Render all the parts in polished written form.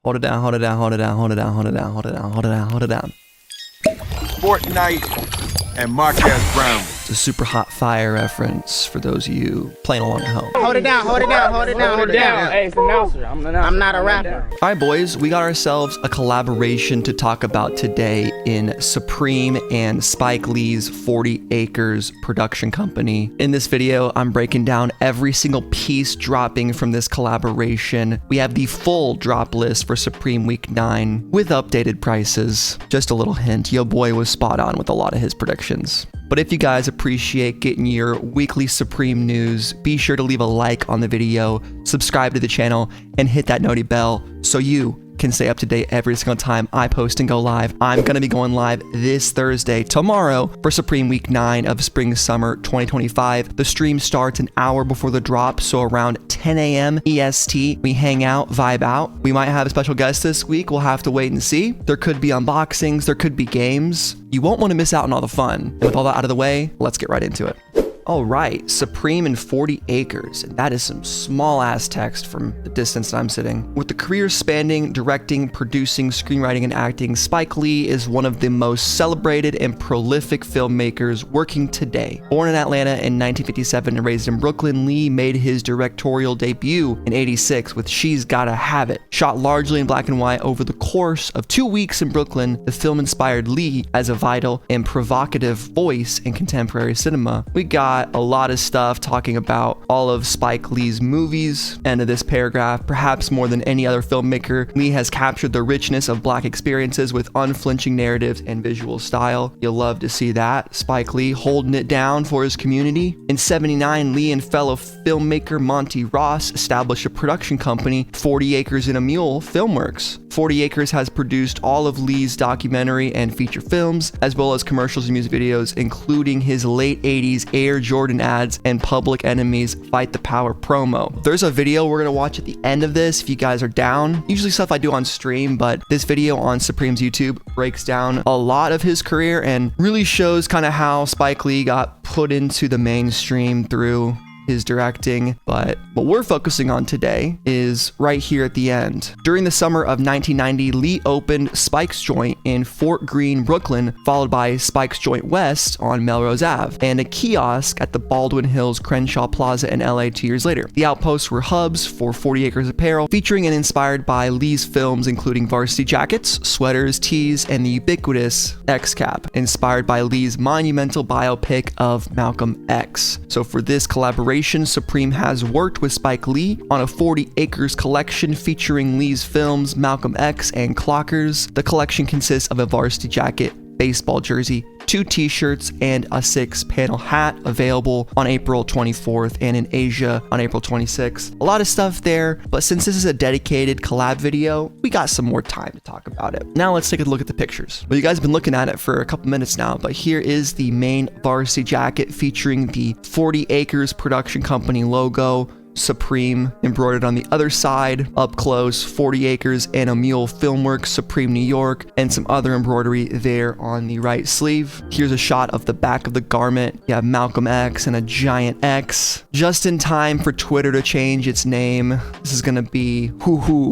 Hold it down, hold it down, hold it down, hold it down, hold it down, hold it down, hold it down, hold it down. Fortnite and Marquez Brown. It's a super hot fire reference for those of you playing along at home. Hold it down, hold it down, hold it down, hold it down. Hey, it's an announcer. I'm not a rapper. All right, boys, we got ourselves a collaboration to talk about today in Supreme and Spike Lee's 40 Acres production company. In this video, I'm breaking down every single piece dropping from this collaboration. We have the full drop list for Supreme Week 9 with updated prices. Just a little hint, yo boy was spot on with a lot of his predictions. But if you guys appreciate getting your weekly Supreme news, be sure to leave a like on the video, subscribe to the channel, and hit that noti bell so you can stay up to date every single time I post and go live. I'm going to be going live this Thursday, tomorrow, for Supreme Week 9 of Spring Summer 2025. The stream starts an hour before the drop, so around 10 a.m. EST. We hang out, vibe out. We might have a special guest this week. We'll have to wait and see. There could be unboxings. There could be games. You won't want to miss out on all the fun. And with all that out of the way, let's get right into it. All right, Supreme and 40 Acres, and that is some small ass text from the distance that I'm sitting. With the career spanning directing, producing, screenwriting, and acting, Spike Lee is one of the most celebrated and prolific filmmakers working today. Born in Atlanta in 1957 and raised in Brooklyn, Lee made his directorial debut in '86 with She's Gotta Have It. Shot largely in black and white over the course of 2 weeks in Brooklyn, the film inspired Lee as a vital and provocative voice in contemporary cinema. We got a lot of stuff talking about all of Spike Lee's movies. End of this paragraph, perhaps more than any other filmmaker, Lee has captured the richness of black experiences with unflinching narratives and visual style. You'll love to see that. Spike Lee holding it down for his community. In '79, Lee and fellow filmmaker Monty Ross established a production company, 40 Acres and a Mule Filmworks. 40 Acres has produced all of Lee's documentary and feature films, as well as commercials and music videos, including his late 80s Air Jordan ads and Public Enemy's Fight the Power promo. There's a video we're gonna watch at the end of this if you guys are down. Usually stuff I do on stream, but this video on Supreme's YouTube breaks down a lot of his career and really shows kind of how Spike Lee got put into the mainstream through his directing. But what we're focusing on today is right here at the end. During the summer of 1990, Lee opened Spike's Joint in Fort Greene, Brooklyn, followed by Spike's Joint West on Melrose Ave, and a kiosk at the Baldwin Hills Crenshaw Plaza in LA 2 years later. The outposts were hubs for 40 Acres apparel, featuring and inspired by Lee's films including Varsity Jackets, sweaters, tees, and the ubiquitous X-Cap, inspired by Lee's monumental biopic of Malcolm X. So for this collaboration, Supreme has worked with Spike Lee on a 40 Acres collection featuring Lee's films Malcolm X and Clockers. The collection consists of a varsity jacket, baseball jersey, 2 t-shirts, and a 6-panel hat, available on April 24th and in Asia on April 26th. A lot of stuff there, but since this is a dedicated collab video, we got some more time to talk about it. Now let's take a look at the pictures. Well, you guys have been looking at it for a couple minutes now, but here is the main varsity jacket featuring the 40 Acres production company logo, Supreme embroidered on the other side, up close, 40 Acres and a Mule Filmworks, Supreme New York, and some other embroidery there on the right sleeve. Here's a shot of the back of the garment. You have Malcolm X and a giant X. Just in time for Twitter to change its name. This is gonna be,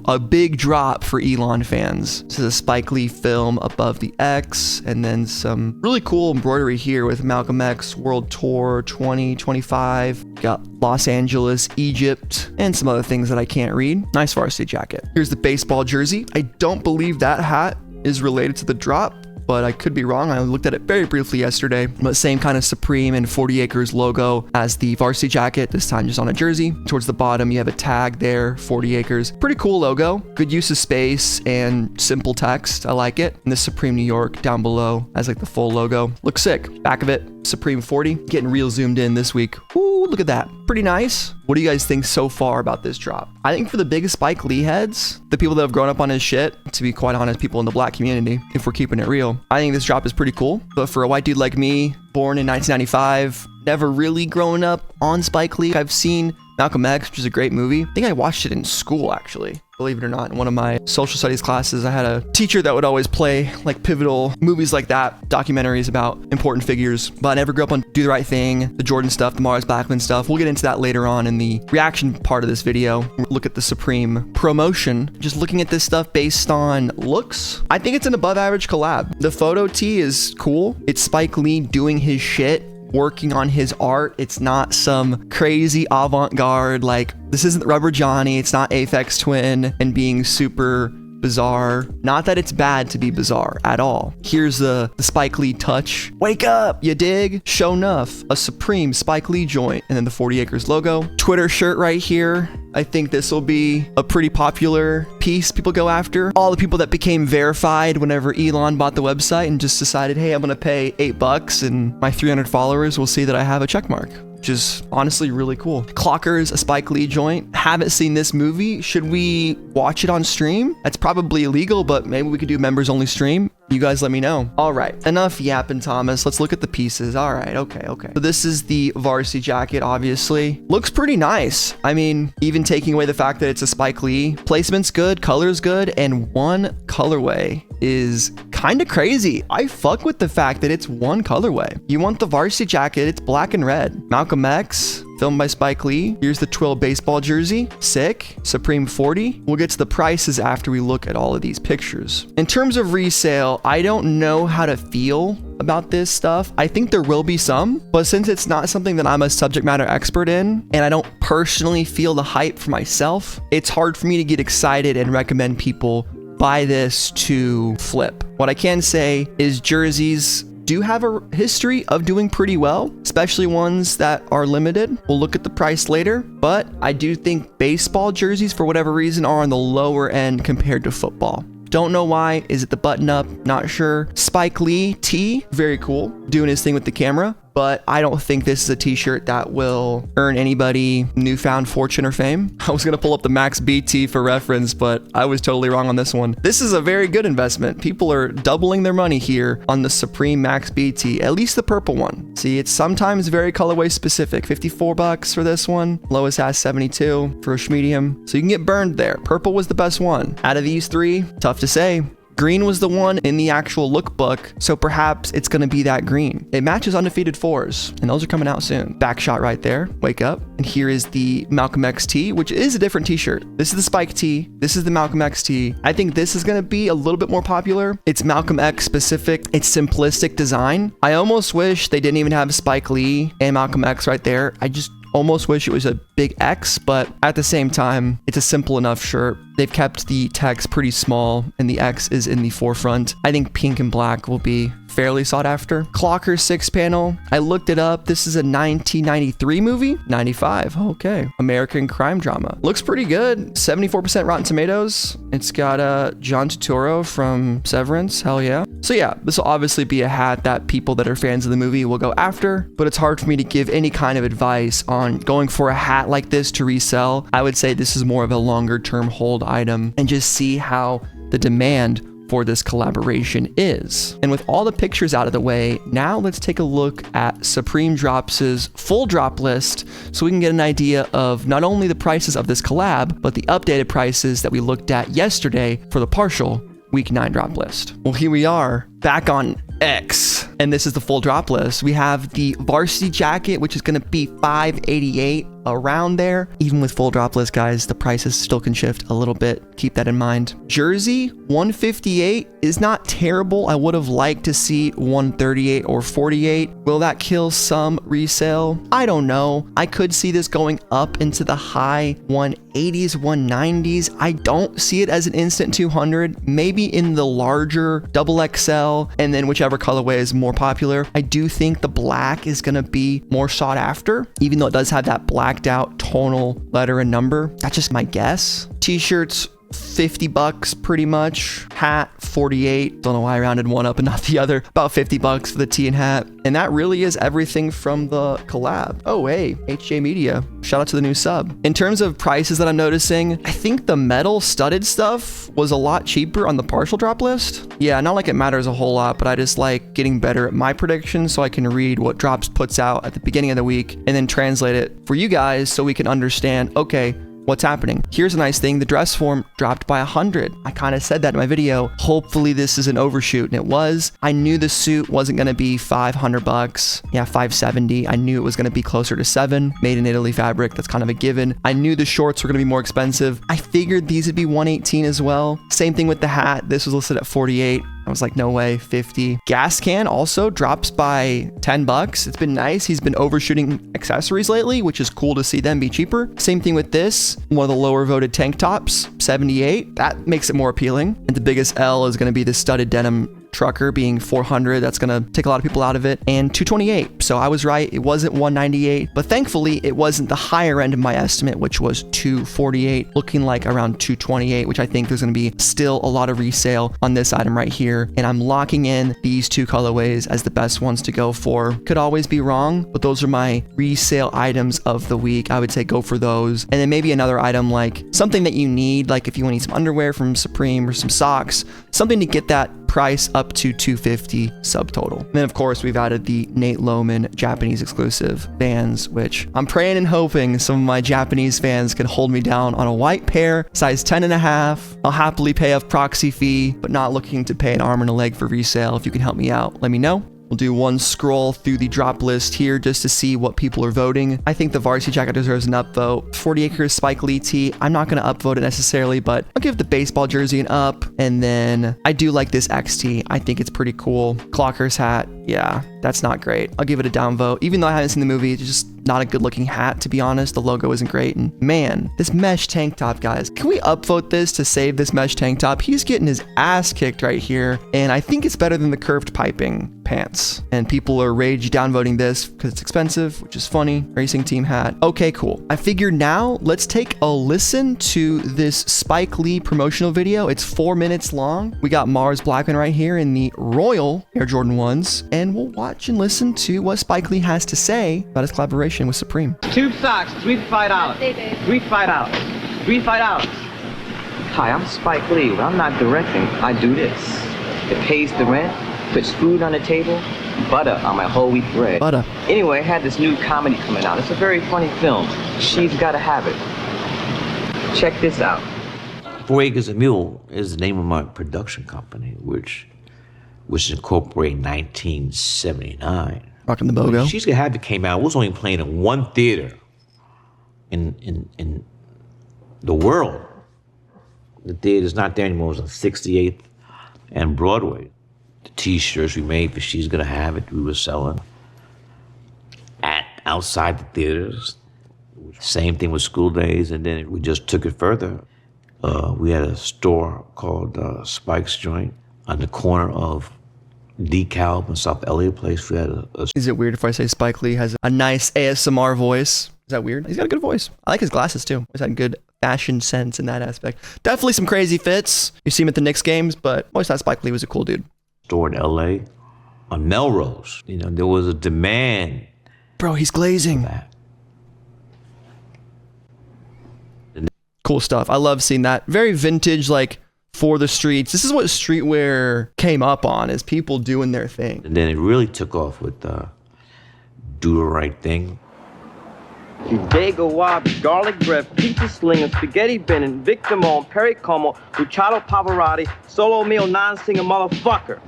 a big drop for Elon fans. This is a Spike Lee film above the X, and then some really cool embroidery here with Malcolm X World Tour 2025. Got Los Angeles, Egypt, and some other things that I can't read. Nice varsity jacket. Here's the baseball jersey. I don't believe that hat is related to the drop, but I could be wrong. I looked at it very briefly yesterday. But same kind of Supreme and 40 Acres logo as the varsity jacket, this time just on a jersey. Towards the bottom, you have a tag there, 40 Acres. Pretty cool logo. Good use of space and simple text. I like it. And the Supreme New York down below as like the full logo. Looks sick. Back of it, Supreme 40. Getting real zoomed in this week. Ooh, look at that. Pretty nice. What do you guys think so far about this drop? I think for the biggest Spike Lee heads, the people that have grown up on his shit, to be quite honest, people in the black community, if we're keeping it real, I think this drop is pretty cool. But for a white dude like me, born in 1995, never really grown up on Spike Lee, I've seen Malcolm X, which is a great movie. I think I watched it in school, actually. Believe it or not, in one of my social studies classes, I had a teacher that would always play like pivotal movies like that, documentaries about important figures. But I never grew up on Do the Right Thing, the Jordan stuff, the Mars Blackman stuff. We'll get into that later on in the reaction part of this video. Look at the Supreme promotion. Just looking at this stuff based on looks, I think it's an above average collab. The photo tee is cool. It's Spike Lee doing his shit, working on his art. It's not some crazy avant-garde, like this isn't Rubber Johnny, it's not Aphex Twin and being super bizarre. Not that it's bad to be bizarre at all. Here's the Spike Lee touch. Wake up, you dig? Show enough, a Supreme Spike Lee joint, and then the 40 Acres logo. Twitter shirt right here. I think this will be a pretty popular piece people go after. All the people that became verified whenever Elon bought the website and just decided, hey, I'm gonna pay $8 and my 300 followers will see that I have a check mark, which is honestly really cool. Clocker's a Spike Lee joint. Haven't seen this movie. Should we watch it on stream? That's probably illegal, but maybe we could do members only stream. You guys let me know. All right, enough yapping, Thomas. Let's look at the pieces. All right, okay. So this is the varsity jacket, obviously. Looks pretty nice. I mean, even taking away the fact that it's a Spike Lee, placement's good, color's good, and one colorway is kind of crazy. I fuck with the fact that it's one colorway. You want the varsity jacket, it's black and red. Malcolm X, filmed by Spike Lee. Here's the Twill baseball jersey. Sick. Supreme 40. We'll get to the prices after we look at all of these pictures. In terms of resale, I don't know how to feel about this stuff. I think there will be some, but since it's not something that I'm a subject matter expert in, and I don't personally feel the hype for myself, it's hard for me to get excited and recommend people buy this to flip. What I can say is jerseys do have a history of doing pretty well, especially ones that are limited. We'll look at the price later, but I do think baseball jerseys, for whatever reason, are on the lower end compared to football. Don't know why. Is it the button up? Not sure. Spike Lee tee, very cool, doing his thing with the camera, but I don't think this is a t-shirt that will earn anybody newfound fortune or fame. I was gonna pull up the Max BT for reference, but I was totally wrong on this one. This is a very good investment. People are doubling their money here on the Supreme Max BT, at least the purple one. See, it's sometimes very colorway specific. $54 for this one. Lowest has 72 for a medium. So you can get burned there. Purple was the best one. Out of these three, tough to say. Green was the one in the actual lookbook, so perhaps it's going to be that green. It matches Undefeated 4s, and those are coming out soon. Back shot right there. Wake up. And here is the Malcolm X tee, which is a different t-shirt. This is the Spike tee. This is the Malcolm X tee. I think this is going to be a little bit more popular. It's Malcolm X specific. It's simplistic design. I almost wish they didn't even have Spike Lee and Malcolm X right there. I just almost wish it was a big X, but at the same time, it's a simple enough shirt. They've kept the text pretty small and the X is in the forefront. I think pink and black will be fairly sought after. Clocker 6-panel. I looked it up. This is a 1993 movie. 95. Okay. American crime drama. Looks pretty good. 74% Rotten Tomatoes. It's got John Turturro from Severance. Hell yeah. So yeah, this will obviously be a hat that people that are fans of the movie will go after, but it's hard for me to give any kind of advice on going for a hat like this to resell. I would say this is more of a longer term hold item and just see how the demand for this collaboration is. And with all the pictures out of the way, now let's take a look at Supreme Drops' full drop list so we can get an idea of not only the prices of this collab, but the updated prices that we looked at yesterday for the partial week 9 drop list. Well, here we are back on X, and this is the full drop list. We have the varsity jacket, which is going to be $588, around there. Even with full drop list, guys, the prices still can shift a little bit. Keep that in mind. Jersey, $158 is not terrible. I would have liked to see $138 or $48. Will that kill some resale? I don't know. I could see this going up into the high 180s, 190s. I don't see it as an instant 200. Maybe in the larger double XL, and then whichever colorway is more popular. I do think the black is going to be more sought after, even though it does have that blacked out tonal letter and number. That's just my guess. T-shirts, 50 bucks pretty much. Hat, 48. Don't know why I rounded one up and not the other. About 50 bucks for the tee and hat. And that really is everything from the collab. Oh, hey, HJ Media. Shout out to the new sub. In terms of prices that I'm noticing, I think the metal studded stuff was a lot cheaper on the partial drop list. Yeah, not like it matters a whole lot, but I just like getting better at my predictions so I can read what drops puts out at the beginning of the week and then translate it for you guys so we can understand, okay, what's happening. Here's a nice thing. The dress form dropped by 100. I kind of said that in my video. Hopefully this is an overshoot, and it was. I knew the suit wasn't going to be 500 bucks. Yeah, 570. I knew it was going to be closer to 7. Made in Italy fabric. That's kind of a given. I knew the shorts were going to be more expensive. I figured these would be 118 as well. Same thing with the hat. This was listed at 48. I was like, no way, 50. Gas can also drops by 10 bucks. It's been nice. He's been overshooting accessories lately, which is cool to see them be cheaper. Same thing with this, one of the lower voted tank tops, 78. That makes it more appealing. And the biggest L is going to be the studded denim trucker being 400. That's going to take a lot of people out of it. And 228. So I was right. It wasn't 198, but thankfully it wasn't the higher end of my estimate, which was 248, looking like around 228, which I think there's going to be still a lot of resale on this item right here. And I'm locking in these two colorways as the best ones to go for. Could always be wrong, but those are my resale items of the week. I would say go for those. And then maybe another item like something that you need, like if you want to need some underwear from Supreme or some socks, something to get that price up to 250 subtotal. And then of course we've added the Nate Loman Japanese exclusive Vans, which I'm praying and hoping some of my Japanese fans can hold me down on a white pair, size 10.5. I'll happily pay a proxy fee, but not looking to pay an arm and a leg for resale. If you can help me out, let me know. We'll do one scroll through the drop list here just to see what people are voting. I think the varsity jacket deserves an upvote. 40 Acres Spike Lee tee, I'm not going to upvote it necessarily, but I'll give the baseball jersey an up. And then I do like this XT. I think it's pretty cool. Clocker's hat, yeah, that's not great. I'll give it a downvote. Even though I haven't seen the movie, it's just not a good looking hat, to be honest. The logo isn't great. And man, this mesh tank top, guys. Can we upvote this to save this mesh tank top? He's getting his ass kicked right here. And I think it's better than the curved piping pants. And people are rage downvoting this because it's expensive, which is funny. Racing team hat. Okay, cool. I figured now let's take a listen to this Spike Lee promotional video. It's 4 minutes long. We got Mars Blackman right here in the Royal Air Jordan 1s. And we'll watch and listen to what Spike Lee has to say about his collaboration with Supreme. Tube socks, $3 for $5. $3 for $5. $3 for $5. Hi, I'm Spike Lee. But I'm not directing. I do this. It pays the rent, puts food on the table, butter on my whole wheat bread. Butter. Anyway, I had this new comedy coming out. It's a very funny film. She's Gotta Have It. Check this out. 4 Acres a Mule is the name of my production company, which incorporated 1979. Rocking the BOGO. When She's Gonna Have It came out, it was only playing in one theater in the world. The theater's not there anymore. It was on 68th and Broadway. The t-shirts we made for She's Gonna Have It, we were selling outside the theaters. Same thing with School Days, and then we just took it further. We had a store called Spike's Joint on the corner of DeKalb and South Elliott Place. We had a Is it weird if I say Spike Lee has a nice ASMR voice? Is that weird? He's got a good voice. I like his glasses too. He's had good fashion sense in that aspect. Definitely some crazy fits. You see him at the Knicks games, but I always thought Spike Lee was a cool dude. store in LA on Melrose. You know, there was a demand. Bro, he's glazing. For that. Cool stuff. I love seeing that. Very vintage, like for the streets. This is what streetwear came up on, is people doing their thing. And then it really took off with Do the Right Thing. Dago Wabi, garlic bread, pizza slinger, spaghetti bending, Victor Mon, Perry Como, Luciano Pavarotti, solo meal, non-singer motherfucker.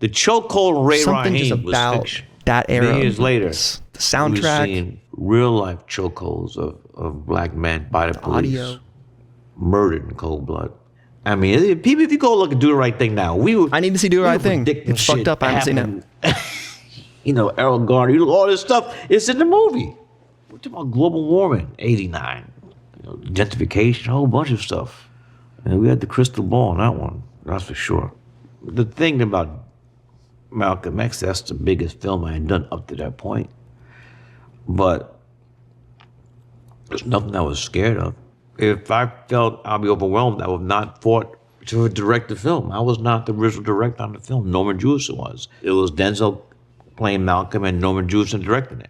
The chokehold Ray Something Rahim just was about fiction. that era. Many years later, The soundtrack. we were seeing real life chokeholds of black men by the police, audio. murdered in cold blood. I mean, people, if you go look at Do the Right Thing now, I need to see Do the Right Thing. It's fucked up. I haven't seen it. You know, Errol Garner, all this stuff, it's in the movie. We're talking about global warming, 89, gentrification, a whole bunch of stuff. And we had the crystal ball on that one, that's for sure. The thing about Malcolm X, that's the biggest film I had done up to that point. But there's nothing I was scared of. If I felt I'd be overwhelmed, I would not fought to direct the film. I was not the original director on the film. Norman Jewison was. It was Denzel playing Malcolm and Norman Jewison directing it.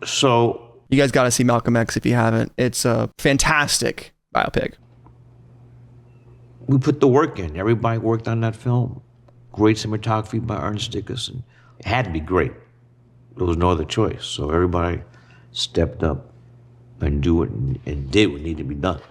So You guys got to see Malcolm X if you haven't. It's a fantastic biopic. we put the work in. Everybody worked on that film. Great cinematography by Ernest Dickerson. It had to be great. There was no other choice. So everybody stepped up and did what needed to be done.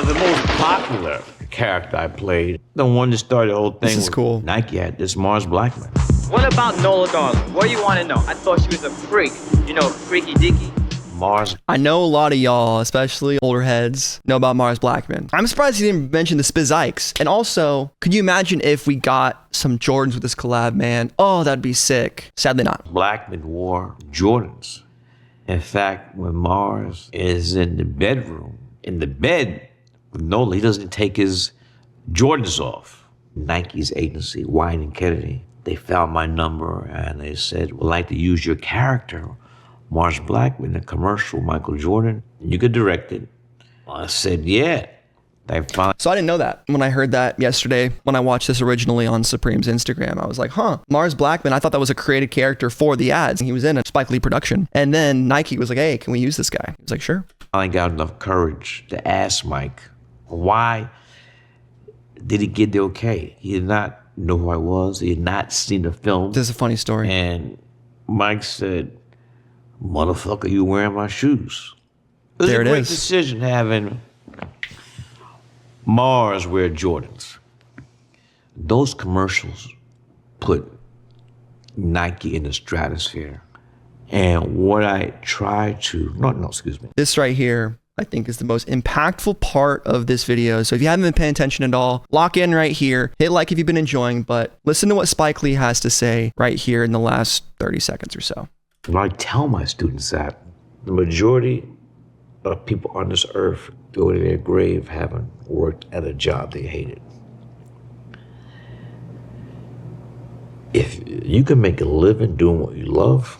The most popular character I played, the one that started the whole thing. This is cool. Nike had this Mars Blackman. What about Nola Darling? What do you want to know? I thought she was a freak. You know, freaky dicky. Mars. I know a lot of y'all, especially older heads, know about Mars Blackman. I'm surprised he didn't mention the Spiz Ikes. And also, could you imagine if we got some Jordans with this collab, man? Oh, that'd be sick. Sadly not. Blackman wore Jordans. In fact, when Mars is in the bedroom, in the bed with Nola, he doesn't take his Jordans off. Nike's agency, Wine and Kennedy, they found my number and they said, we'd like to use your character, Mars Blackman, in a commercial, Michael Jordan. You could direct it. I said, yeah. They found. So I didn't know that. When I heard that yesterday, when I watched this originally on Supreme's Instagram, I was like, huh, Mars Blackman, I thought that was a created character for the ads. He was in a Spike Lee production. And then Nike was like, hey, can we use this guy? He was like, sure. I got enough courage to ask Mike, why did he get the okay? He did not know who I was. He had not seen the film. This is a funny story. And Mike said, motherfucker, you wearing my shoes. It was There a it great is. decision having Mars wear Jordans. Those commercials put Nike in the stratosphere. And what I try to, excuse me. This right here, I think, is the most impactful part of this video. So if you haven't been paying attention at all, lock in right here. Hit like if you've been enjoying, but listen to what Spike Lee has to say right here in the last 30 seconds or so. When I tell my students that the majority of people on this earth go to their grave having worked at a job they hated. If you can make a living doing what you love,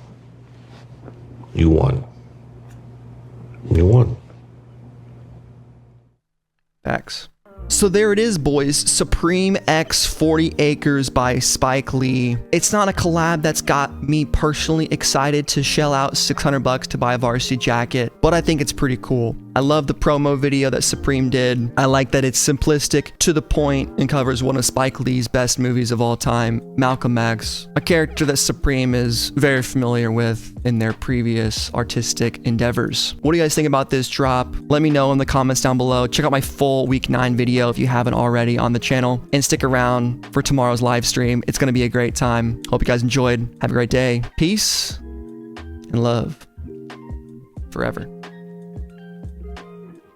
you won. You won. Facts. So there it is, boys. Supreme X 40 Acres by Spike Lee. It's not a collab that's got me personally excited to shell out $600 to buy a varsity jacket, but I think it's pretty cool. I love the promo video that Supreme did. I like that it's simplistic, to the point, and covers one of Spike Lee's best movies of all time, Malcolm X, a character that Supreme is very familiar with in their previous artistic endeavors. What do you guys think about this drop? Let me know in the comments down below. Check out my full week 9 video if you haven't already on the channel, and stick around for tomorrow's live stream. It's going to be a great time. Hope you guys enjoyed. Have a great day. Peace and love forever.